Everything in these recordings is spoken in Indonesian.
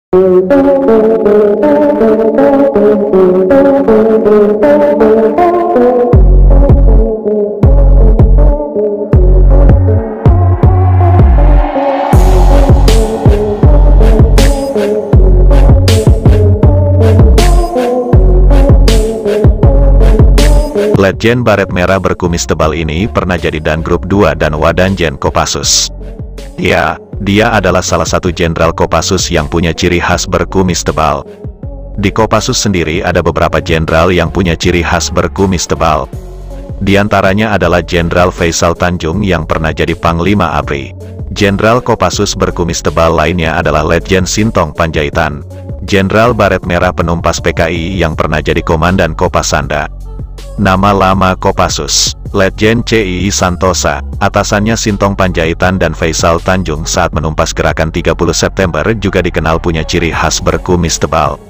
Letjen baret merah berkumis tebal ini pernah jadi Dan Grup 2 dan Wadanjen Kopassus. Ya, dia adalah salah satu jenderal Kopassus yang punya ciri khas berkumis tebal. Di Kopassus sendiri ada beberapa jenderal yang punya ciri khas berkumis tebal. Di antaranya adalah Jenderal Faisal Tanjung yang pernah jadi Panglima ABRI. Jenderal Kopassus berkumis tebal lainnya adalah Letjen Sintong Panjaitan, Jenderal baret merah penumpas PKI yang pernah jadi Komandan Kopasanda. Nama lama Kopassus, Letjen CII Santosa, atasannya Sintong Panjaitan dan Faisal Tanjung saat menumpas gerakan 30 September juga dikenal punya ciri khas berkumis tebal.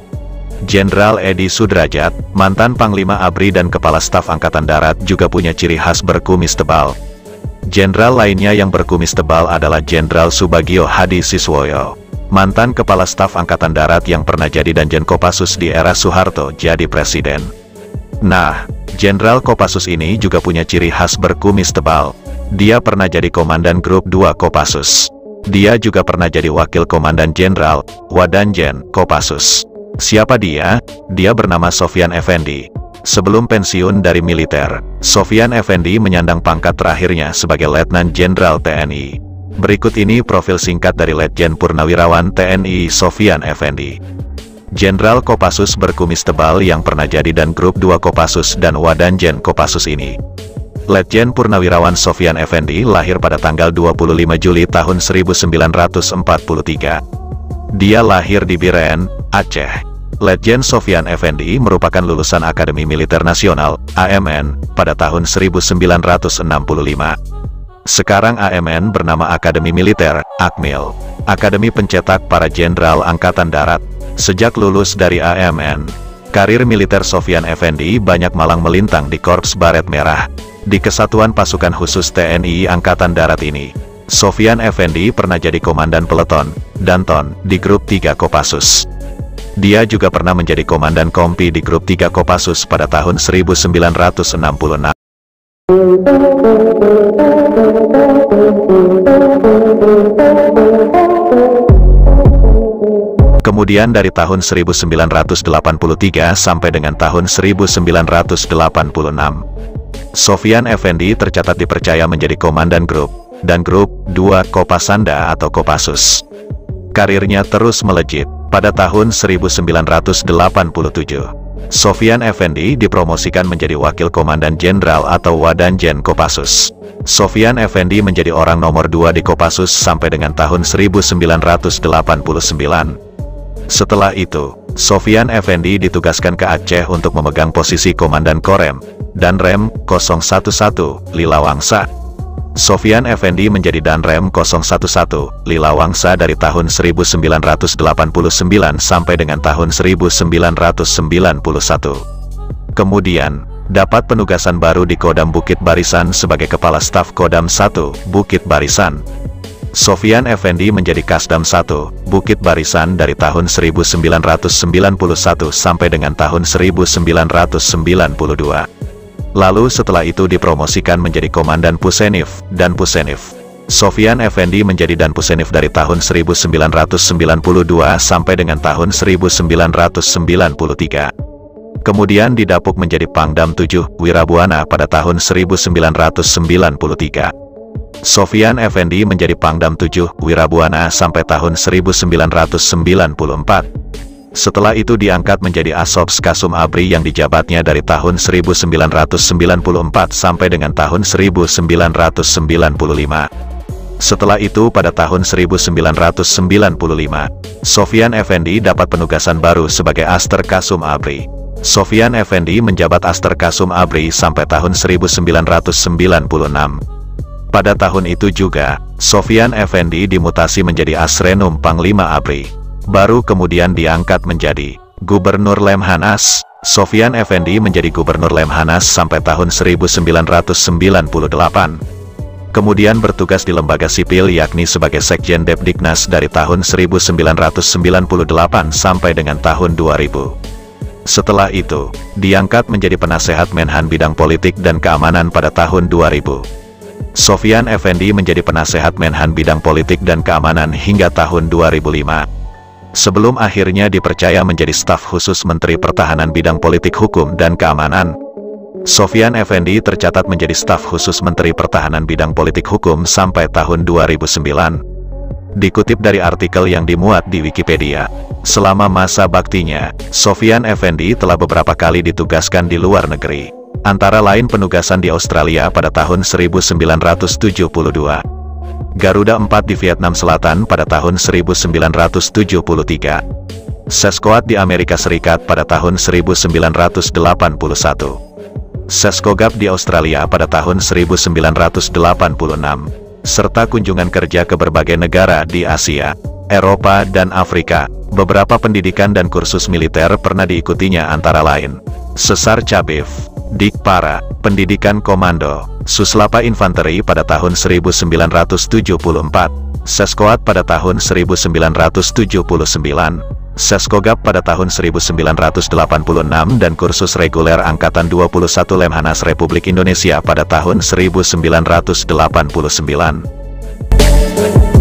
Jenderal Edi Sudrajat, mantan Panglima ABRI dan Kepala Staf Angkatan Darat juga punya ciri khas berkumis tebal. Jenderal lainnya yang berkumis tebal adalah Jenderal Subagio Hadi Siswoyo, mantan Kepala Staf Angkatan Darat yang pernah jadi Danjen Kopassus di era Soeharto jadi Presiden. Nah, Jenderal Kopassus ini juga punya ciri khas berkumis tebal. Dia pernah jadi Komandan Grup 2 Kopassus. Dia juga pernah jadi Wakil Komandan Jenderal, Wadanjen Kopassus. Siapa dia? Dia bernama Sofyan Effendi. Sebelum pensiun dari militer, Sofyan Effendi menyandang pangkat terakhirnya sebagai Letnan Jenderal TNI. Berikut ini profil singkat dari Letjen Purnawirawan TNI Sofyan Effendi. Jenderal Kopassus berkumis tebal yang pernah jadi Dan Grup 2 Kopassus dan Wadanjen Kopassus ini. Letjen Purnawirawan Sofyan Effendi lahir pada tanggal 25 Juli tahun 1943. Dia lahir di Biren, Aceh. Letjen Sofyan Effendi merupakan lulusan Akademi Militer Nasional, AMN, pada tahun 1965. Sekarang AMN bernama Akademi Militer, Akmil, Akademi Pencetak Para Jenderal Angkatan Darat. Sejak lulus dari AMN, karir militer Sofyan Effendi banyak malang melintang di Korps Baret Merah. Di Kesatuan Pasukan Khusus TNI Angkatan Darat ini, Sofyan Effendi pernah jadi Komandan Peleton, Danton, di Grup 3 Kopassus. Dia juga pernah menjadi Komandan Kompi di Grup 3 Kopassus pada tahun 1966. Kemudian dari tahun 1983 sampai dengan tahun 1986, Sofyan Effendi tercatat dipercaya menjadi Komandan Grup dan Grup 2 Kopasanda atau Kopassus. Karirnya terus melejit. Pada tahun 1987, Sofyan Effendi dipromosikan menjadi Wakil Komandan Jenderal atau Wadanjen Kopassus. Sofyan Effendi menjadi orang nomor 2 di Kopassus sampai dengan tahun 1989. Setelah itu, Sofyan Effendi ditugaskan ke Aceh untuk memegang posisi Komandan Korem dan Rem 011 Lilawangsa. Sofyan Effendi menjadi Danrem 011 Lilawangsa dari tahun 1989 sampai dengan tahun 1991. Kemudian, dapat penugasan baru di Kodam Bukit Barisan sebagai Kepala Staf Kodam 1 Bukit Barisan. Sofyan Effendi menjadi Kasdam 1 Bukit Barisan dari tahun 1991 sampai dengan tahun 1992. Lalu setelah itu dipromosikan menjadi Komandan Pusenif dan Pusenif. Sofyan Effendi menjadi Dan Pusenif dari tahun 1992 sampai dengan tahun 1993. Kemudian didapuk menjadi Pangdam 7 Wirabuana pada tahun 1993. Sofyan Effendi menjadi Pangdam 7 Wirabuana sampai tahun 1994. Setelah itu diangkat menjadi Asobs Kasum ABRI yang dijabatnya dari tahun 1994 sampai dengan tahun 1995. Setelah itu pada tahun 1995, Sofyan Effendi dapat penugasan baru sebagai Aster Kasum ABRI. Sofyan Effendi menjabat Aster Kasum ABRI sampai tahun 1996. Pada tahun itu juga, Sofyan Effendi dimutasi menjadi Asrenum Panglima ABRI. Baru kemudian diangkat menjadi Gubernur Lemhanas. Sofyan Effendi menjadi Gubernur Lemhanas sampai tahun 1998. Kemudian bertugas di lembaga sipil yakni sebagai Sekjen Depdiknas dari tahun 1998 sampai dengan tahun 2000. Setelah itu, diangkat menjadi penasehat Menhan Bidang Politik dan Keamanan pada tahun 2000. Sofyan Effendi menjadi penasehat Menhan Bidang Politik dan Keamanan hingga tahun 2005. Sebelum akhirnya dipercaya menjadi staf khusus Menteri Pertahanan Bidang Politik Hukum dan Keamanan. Sofyan Effendi tercatat menjadi staf khusus Menteri Pertahanan Bidang Politik Hukum sampai tahun 2009. Dikutip dari artikel yang dimuat di Wikipedia, selama masa baktinya, Sofyan Effendi telah beberapa kali ditugaskan di luar negeri. Antara lain penugasan di Australia pada tahun 1972, Garuda 4 di Vietnam Selatan pada tahun 1973, Seskoad di Amerika Serikat pada tahun 1981, Seskogab di Australia pada tahun 1986, serta kunjungan kerja ke berbagai negara di Asia, Eropa dan Afrika. Beberapa pendidikan dan kursus militer pernah diikutinya antara lain Sesar Cabif, Dikpara, Pendidikan Komando, Suslapa Infanteri pada tahun 1974, Seskoad pada tahun 1979, Seskogab pada tahun 1986 dan kursus reguler Angkatan 21 Lemhanas Republik Indonesia pada tahun 1989.